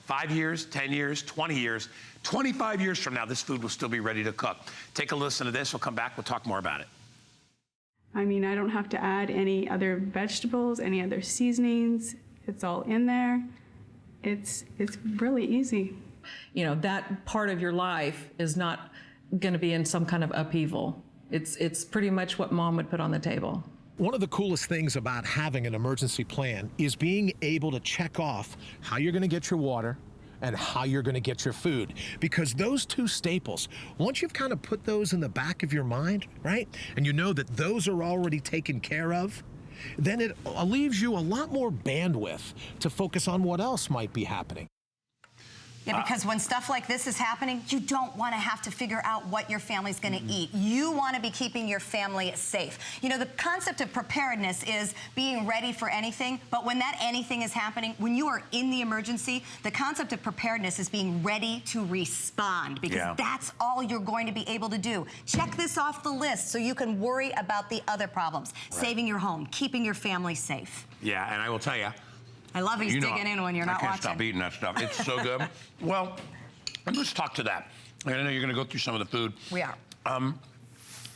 5 years, 10 years, 20 years, 25 years from now, this food will still be ready to cook. Take a listen to this. We'll come back. We'll talk more about it. I mean, I don't have to add any other vegetables, any other seasonings. It's all in there. It's really easy. You know, that part of your life is not going to be in some kind of upheaval. It's pretty much what mom would put on the table. One of the coolest things about having an emergency plan is being able to check off how you're going to get your water and how you're going to get your food. Because those two staples, once you've kind of put those in the back of your mind, right, and you know that those are already taken care of, then it leaves you a lot more bandwidth to focus on what else might be happening. Yeah, because when stuff like this is happening, you don't want to have to figure out what your family's going to eat. You want to be keeping your family safe. You know, the concept of preparedness is being ready for anything, but when that anything is happening, when you are in the emergency, the concept of preparedness is being ready to respond, because that's all you're going to be able to do. Check this off the list so you can worry about the other problems. Saving your home, keeping your family safe. Yeah, and I will tell you, I love he's digging in when you're not watching. I can't stop eating that stuff. It's so good. Well, let's talk to that. I know you're going to go through some of the food. We are.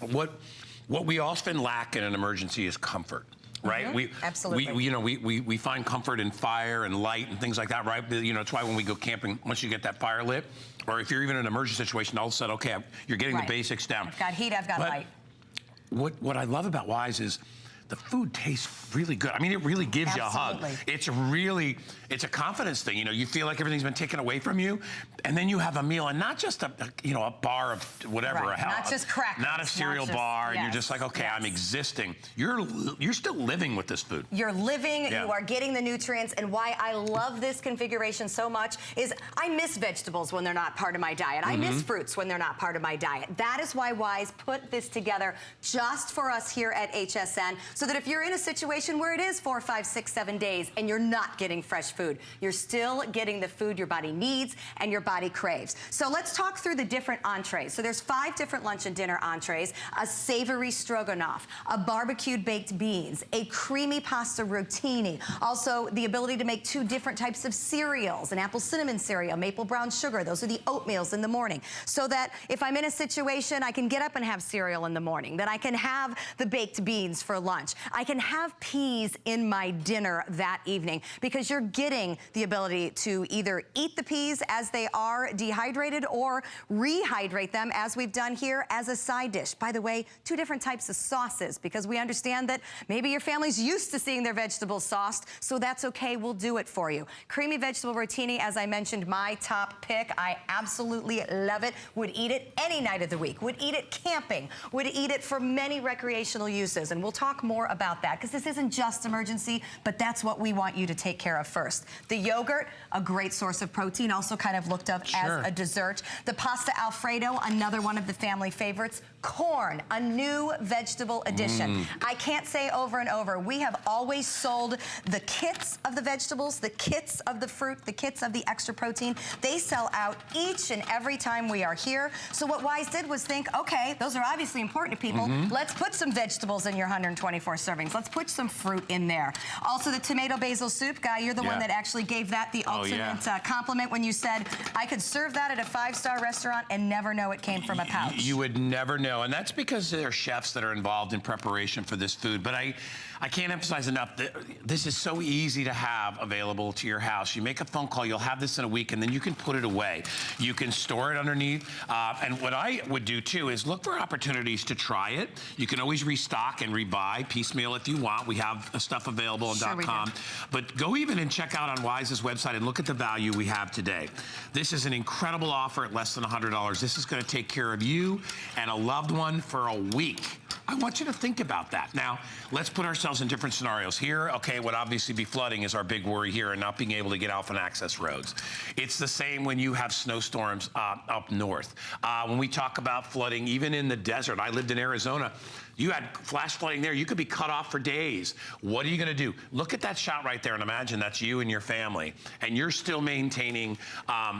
What we often lack in an emergency is comfort, right? Absolutely. We find comfort in fire and light and things like that, right? You know, it's why when we go camping, once you get that fire lit, or if you're even in an emergency situation, all of a sudden, okay, you're getting the basics down. I've got heat, I've got light. What I love about Wise is the food tastes really good. I mean, it really gives you a hug. It's a confidence thing. You know, you feel like everything's been taken away from you, and then you have a meal, and not just a bar of whatever, not just crackers, not a cereal bar, and you're just like, okay, I'm existing. You're still living with this food. You're living, you are getting the nutrients, and why I love this configuration so much is I miss vegetables when they're not part of my diet. I miss fruits when they're not part of my diet. That is why Wise put this together just for us here at HSN, so that if you're in a situation where it is 4, 5, 6, 7 days and you're not getting fresh food, you're still getting the food your body needs and your body craves. So let's talk through the different entrees. So there's 5 different lunch and dinner entrees: a savory stroganoff, a barbecued baked beans, a creamy pasta rotini, also the ability to make 2 different types of cereals, an apple cinnamon cereal, maple brown sugar. Those are the oatmeals in the morning, so that if I'm in a situation, I can get up and have cereal in the morning, that I can have the baked beans for lunch. I can have peas in my dinner that evening, because you're getting the ability to either eat the peas as they are dehydrated or rehydrate them, as we've done here, as a side dish. By the way, 2 different types of sauces, because we understand that maybe your family's used to seeing their vegetables sauced, so that's okay, we'll do it for you. Creamy vegetable rotini, as I mentioned, my top pick. I absolutely love it. Would eat it any night of the week. Would eat it camping. Would eat it for many recreational uses, and we'll talk more about that, because this isn't just emergency, but that's what we want you to take care of first. The yogurt, a great source of protein, also kind of looked up as a dessert. The pasta Alfredo, another one of the family favorites. Corn, a new vegetable addition. I can't say over and over, we have always sold the kits of the vegetables, the kits of the fruit, the kits of the extra protein. They sell out each and every time we are here. So what Wise did was think, okay, those are obviously important to people. Let's put some vegetables in your 124 servings. Let's put some fruit in there. Also, the tomato basil soup. Guy, you're the one that actually gave that the ultimate compliment when you said, I could serve that at a 5-star restaurant and never know it came from a pouch. You would never know, and that's because there are chefs that are involved in preparation for this food. But I can't emphasize enough that this is so easy to have available to your house. You make a phone call, you'll have this in a week, and then you can put it away. You can store it underneath. And what I would do too is look for opportunities to try it. You can always restock and rebuy piecemeal if you want. We have stuff available on .com. But go even and check out on Wise's website and look at the value we have today. This is an incredible offer at less than $100. This is going to take care of you and a loved one for a week. I want you to think about that. Now, let's put ourselves in different scenarios. Here, okay, would obviously be flooding is our big worry here, and not being able to get off on access roads. It's the same when you have snowstorms up north. When we talk about flooding, even in the desert, I lived in Arizona, you had flash flooding there. You could be cut off for days. What are you gonna do? Look at that shot right there and imagine that's you and your family, and you're still maintaining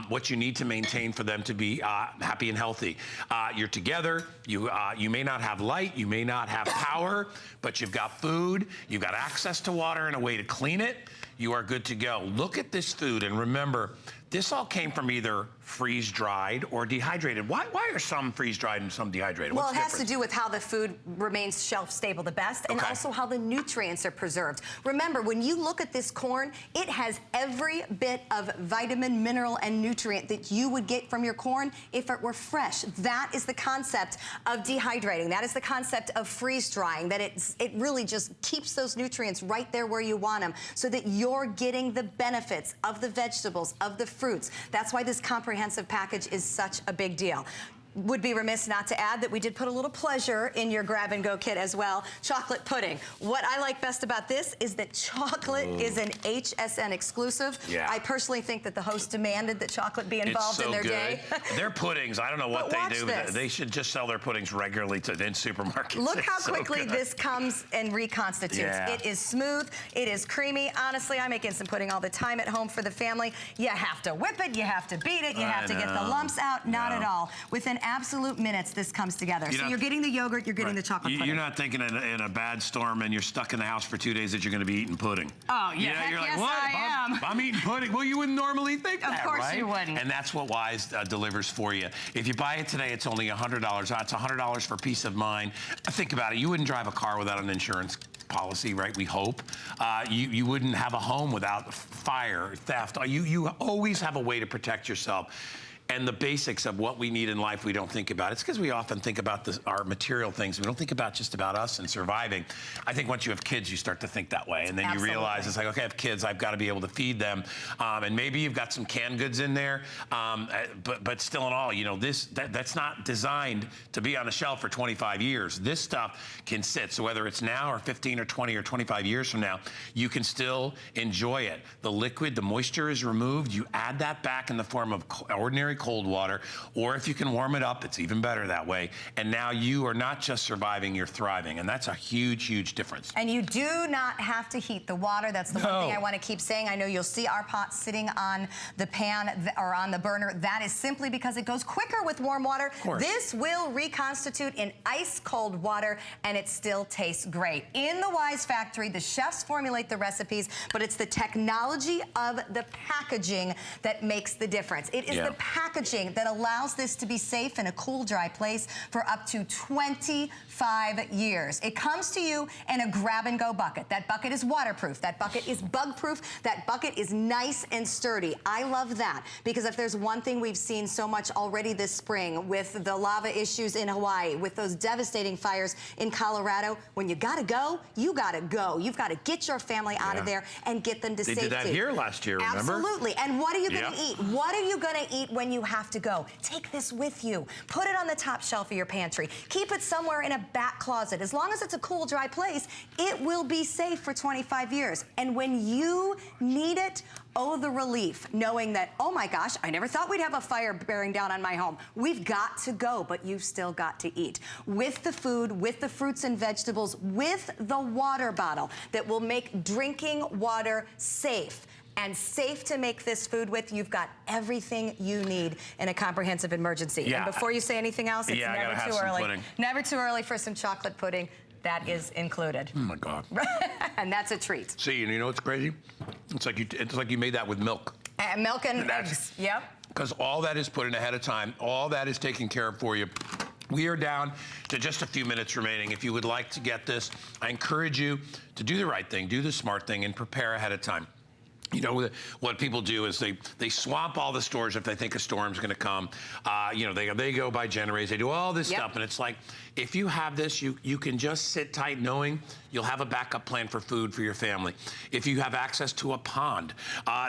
what you need to maintain for them to be happy and healthy. You're together, you may not have light, you may not have power, but you've got food, you've got access to water and a way to clean it. You are good to go. Look at this food and remember, this all came from either freeze-dried or dehydrated. Why are some freeze-dried and some dehydrated? Well, What's it has to different? do with how the food remains shelf-stable the best, and Okay. also how the nutrients are preserved. Remember, when you look at this corn, it has every bit of vitamin, mineral, and nutrient that you would get from your corn if it were fresh. That is the concept of dehydrating. That is the concept of freeze-drying, that it really just keeps those nutrients right there where you want them so that you're getting the benefits of the vegetables, of the fruits. That's why this comprehensive package is such a big deal. Would be remiss not to add that we did put a little pleasure in your grab-and-go kit as well. Chocolate pudding. What I like best about this is that chocolate is an HSN exclusive. Yeah. I personally think that the host demanded that chocolate be involved It's so in their good. day. Their puddings, I don't know what But they watch do. this. They should just sell their puddings regularly in supermarkets. Look It's how so quickly good. this comes and reconstitutes. Yeah. It is smooth, it is creamy. Honestly, I make instant pudding all the time at home for the family. You have to whip it, you have to beat it, you have to get the know. lumps out. Not No. at all. Within absolute minutes, this comes together. You're So not- you're getting the yogurt, you're getting Right. the chocolate You- pudding. You're not thinking in a bad storm and you're stuck in the house for 2 days that you're going to be eating pudding. Oh, yeah, You know, heck you're like, yes, what? I am. I'm eating pudding. Well, you wouldn't normally think Of that, course right? you wouldn't. And that's what Wise delivers for you. If you buy it today, it's only $100. That's $100 for peace of mind. Think about it. You wouldn't drive a car without an insurance policy, right? We hope. You wouldn't have a home without fire, theft. You always have a way to protect yourself. And the basics of what we need in life, we don't think about. It's because we often think about our material things. We don't think about just about us and surviving. I think once you have kids, you start to think that way. And then Absolutely. you realize it's like, okay, I have kids, I've got to be able to feed them. And maybe you've got some canned goods in there. But still in all, you know, that's not designed to be on a shelf for 25 years. This stuff can sit. So whether it's now or 15 or 20 or 25 years from now, you can still enjoy it. The liquid, the moisture is removed. You add that back in the form of ordinary cold water, or if you can warm it up, it's even better that way. And now you are not just surviving, you're thriving. And that's a huge, huge difference. And you do not have to heat the water. That's the one thing I want to keep saying. I know you'll see our pot sitting on the pan or on the burner. That is simply because it goes quicker with warm water. Of course. This will reconstitute in ice cold water, and it still tastes great. In the Wise factory, the chefs formulate the recipes, but it's the technology of the packaging that makes the difference. It is the packaging that allows this to be safe in a cool, dry place for up to 25 years. It comes to you in a grab-and-go bucket. That bucket is waterproof. That bucket is bug-proof. That bucket is nice and sturdy. I love that because if there's one thing we've seen so much already this spring with the lava issues in Hawaii, with those devastating fires in Colorado, when you gotta go, you gotta go. You've got to get your family out of there and get them to They safety. did that here last year, remember? Absolutely. And what are you going to Yep. eat? What are you going to eat when you have to go? Take this with you. Put it on the top shelf of your pantry. Keep it somewhere in a back closet. As long as it's a cool, dry place, it will be safe for 25 years. And when you need it, oh, the relief, knowing that, oh my gosh, I never thought we'd have a fire bearing down on my home. We've got to go, but you've still got to eat. With the food, with the fruits and vegetables, with the water bottle that will make drinking water safe. And safe to make this food with, you've got everything you need in a comprehensive emergency. Yeah. And before you say anything else, it's Yeah, I never gotta have too some early. pudding. Never too early for some chocolate pudding. That is included. Oh my God. And that's a treat. See, and you know what's crazy? It's like you made that with milk. And milk and That's- eggs. Yep. Because all that is put in ahead of time. All that is taken care of for you. We are down to just a few minutes remaining. If you would like to get this, I encourage you to do the right thing, do the smart thing, and prepare ahead of time. You know, what people do is they swamp all the stores if they think a storm's going to come. You know, they go by generators. They do all this stuff. And it's like, if you have this, you can just sit tight knowing you'll have a backup plan for food for your family. If you have access to a pond,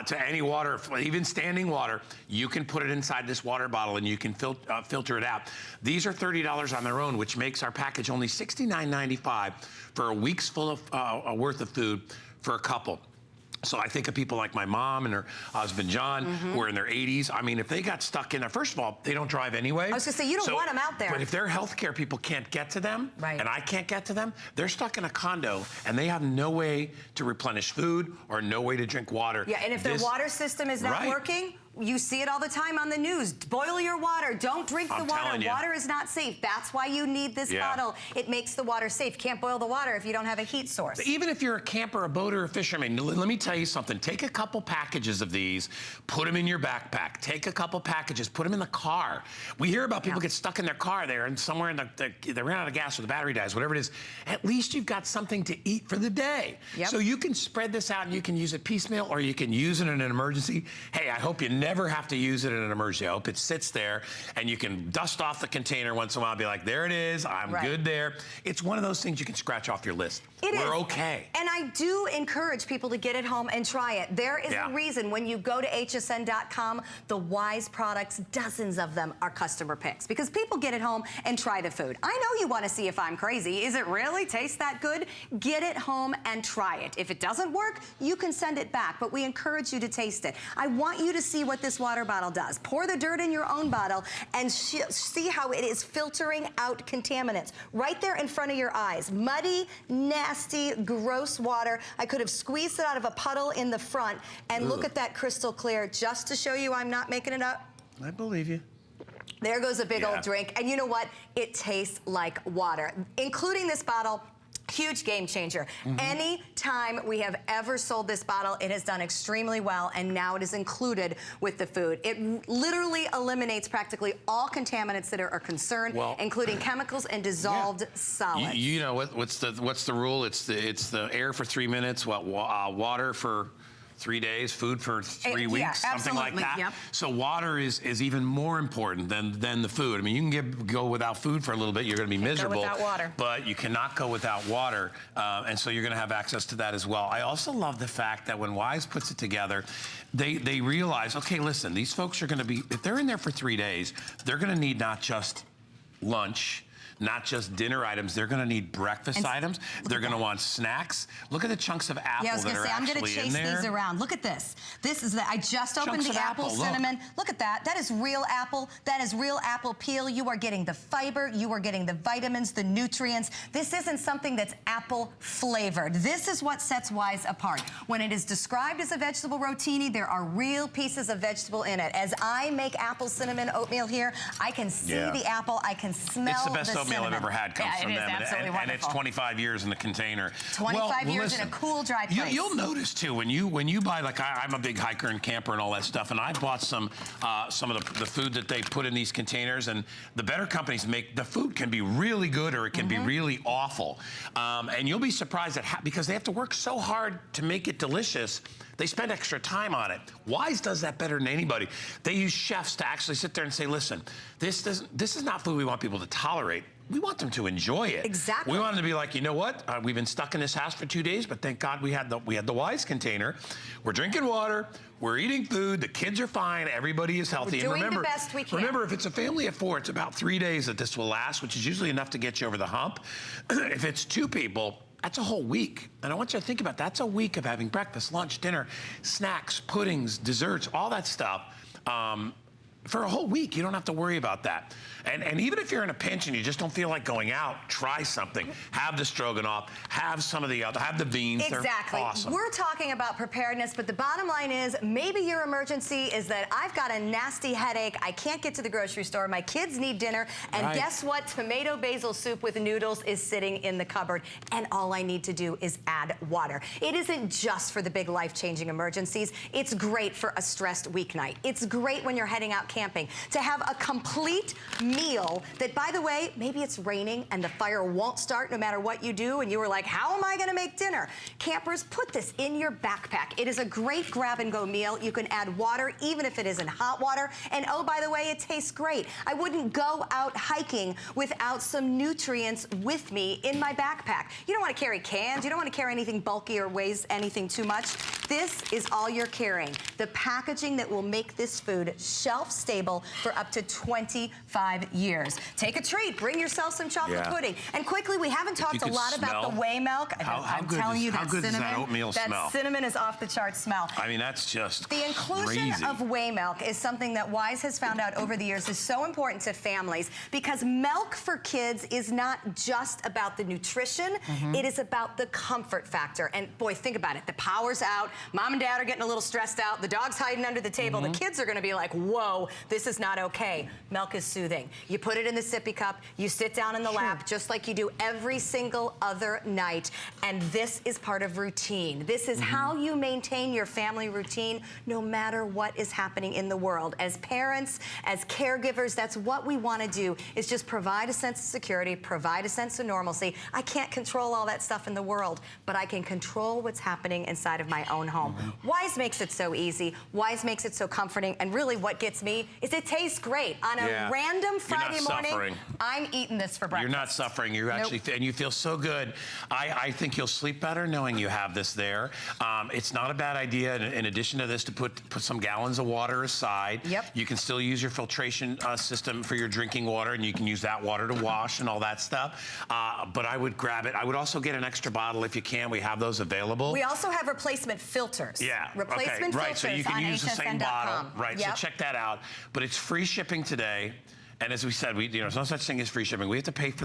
to any water, even standing water, you can put it inside this water bottle and you can filter it out. These are $30 on their own, which makes our package only $69.95 for a week's full of worth of food for a couple. So I think of people like my mom and her husband, John, who are in their 80s. I mean, if they got stuck in there, first of all, they don't drive anyway. I was gonna say, you don't want them out there. But if their healthcare people can't get to them, Right. and I can't get to them, they're stuck in a condo and they have no way to replenish food or no way to drink water. Yeah, and if their water system is not Right. working, You see it all the time on the news. Boil your water. Don't drink the I'm water. telling you. Water is not safe. That's why you need this bottle. It makes the water safe. Can't boil the water if you don't have a heat source. Even if you're a camper, a boater, a fisherman, let me tell you something. Take a couple packages of these, put them in your backpack. Take a couple packages, put them in the car. We hear about people get stuck in their car there and somewhere in they ran out of gas or the battery dies, whatever it is. At least you've got something to eat for the day. So you can spread this out and you can use it piecemeal or you can use it in an emergency. Hey, I hope you never have to use it in an emergency. I hope it sits there and you can dust off the container once in a while and be like, there it is, I'm good there. It's one of those things you can scratch off your list. We're okay. And I do encourage people to get it home and try it. There is a reason when you go to hsn.com, the Wise products, dozens of them are customer picks because people get it home and try the food. I know you want to see if I'm crazy. Is it really taste that good? Get it home and try it. If it doesn't work, you can send it back, but we encourage you to taste it. I want you to see what this water bottle does. Pour the dirt in your own bottle and see how it is filtering out contaminants right there in front of your eyes. Muddy, nasty, gross water. I could have squeezed it out of a puddle in the front and look at that crystal clear just to show you I'm not making it up. I believe you. There goes a big old drink. And you know what? It tastes like water. Including this bottle, huge game changer. Any time we have ever sold this bottle, it has done extremely well, and now it is included with the food. It literally eliminates practically all contaminants that are concerned, including chemicals and dissolved solids. You know what's the rule? It's the air for 3 minutes, water for 3 days, food for 3 weeks, something like that. So water is even more important than the food. I mean, you can go without food for a little bit, you're going to be miserable. Go without water. But you cannot go without water, and so you're going to have access to that as well. I also love the fact that when Wise puts it together, they realize, okay, listen, these folks are going to be, if they're in there for 3 days, they're going to need not just lunch, not just dinner items. They're going to need breakfast items. They're going to want snacks. Look at the chunks of apple I was that gonna are say, I'm actually going to chase in there. these around. Look at this. This is I just opened Chunks the of apple apple, cinnamon. Look at that. That is real apple. That is real apple peel. You are getting the fiber. You are getting the vitamins, the nutrients. This isn't something that's apple flavored. This is what sets Wise apart. When it is described as a vegetable rotini, there are real pieces of vegetable in it. As I make apple cinnamon oatmeal here, I can see the apple. I can smell the It's the best oatmeal cinnamon. I've ever had. Comes from them, and it's 25 years in the container. 25 years in a cool, dry place. You'll notice too when you buy, like I'm a big hiker and camper and all that stuff, and I bought some of the food that they put in these containers, and the better companies make the food can be really good or it can be really awful, and you'll be surprised at because they have to work so hard to make it delicious. They spend extra time on it. Wise does that better than anybody. They use chefs to actually sit there and say, listen, this is not food we want people to tolerate. We want them to enjoy it. Exactly. We want them to be like, you know what? We've been stuck in this house for 2 days, but thank God we had the Wise container. We're drinking water. We're eating food. The kids are fine. Everybody is healthy. We're doing the best we can. Remember, if it's a family of 4, it's about 3 days that this will last, which is usually enough to get you over the hump. If it's 2 people, that's a whole week. And I want you to think about that's a week of having breakfast, lunch, dinner, snacks, puddings, desserts, all that stuff. For a whole week, you don't have to worry about that. And even if you're in a pinch and you just don't feel like going out, try something. Have the stroganoff, have some of the other, have the beans. Exactly. They're awesome. We're talking about preparedness, but the bottom line is maybe your emergency is that I've got a nasty headache. I can't get to the grocery store. My kids need dinner. And guess what? Tomato basil soup with noodles is sitting in the cupboard. And all I need to do is add water. It isn't just for the big life-changing emergencies. It's great for a stressed weeknight. It's great when you're heading out camping to have a complete meal that, by the way, maybe it's raining and the fire won't start no matter what you do, and you were like, how am I going to make dinner? Campers, put this in your backpack. It is a great grab-and-go meal. You can add water even if it isn't hot water, and oh, by the way, it tastes great. I wouldn't go out hiking without some nutrients with me in my backpack. You don't want to carry cans. You don't want to carry anything bulky or weighs anything too much. This is all you're carrying. The packaging that will make this food shelf stable for up to 25 years. Take a treat. Bring yourself some chocolate pudding. And quickly, we haven't talked a lot about the whey milk. I'm telling you, that cinnamon, that oatmeal smell? that cinnamon is off the chart smell. I mean, that's just The inclusion crazy. of whey milk is something that Wise has found out over the years is so important to families because milk for kids is not just about the nutrition, it is about the comfort factor. And boy, think about it. The power's out, mom and dad are getting a little stressed out, the dog's hiding under the table, the kids are gonna be like, whoa, this is not okay. Milk is soothing. You put it in the sippy cup, you sit down in the lap just like you do every single other night. And this is part of routine. This is how you maintain your family routine no matter what is happening in the world. As parents, as caregivers, that's what we want to do, is just provide a sense of security, provide a sense of normalcy. I can't control all that stuff in the world, but I can control what's happening inside of my own home. Wise makes it so easy. Wise makes it so comforting. And really what gets me is it tastes great. On a random Friday morning, suffering. I'm eating this for breakfast. You're not suffering. You're actually, and you feel so good. I think you'll sleep better knowing you have this there. It's not a bad idea, in addition to this, to put some gallons of water aside. You can still use your filtration system for your drinking water, and you can use that water to wash and all that stuff. But I would grab it. I would also get an extra bottle if you can. We have those available. We also have replacement filters. Replacement filters so you can use the same bottle. Right, so Yep. check that out. But it's free shipping today. And as we said, there's no such thing as free shipping. We have to pay for that.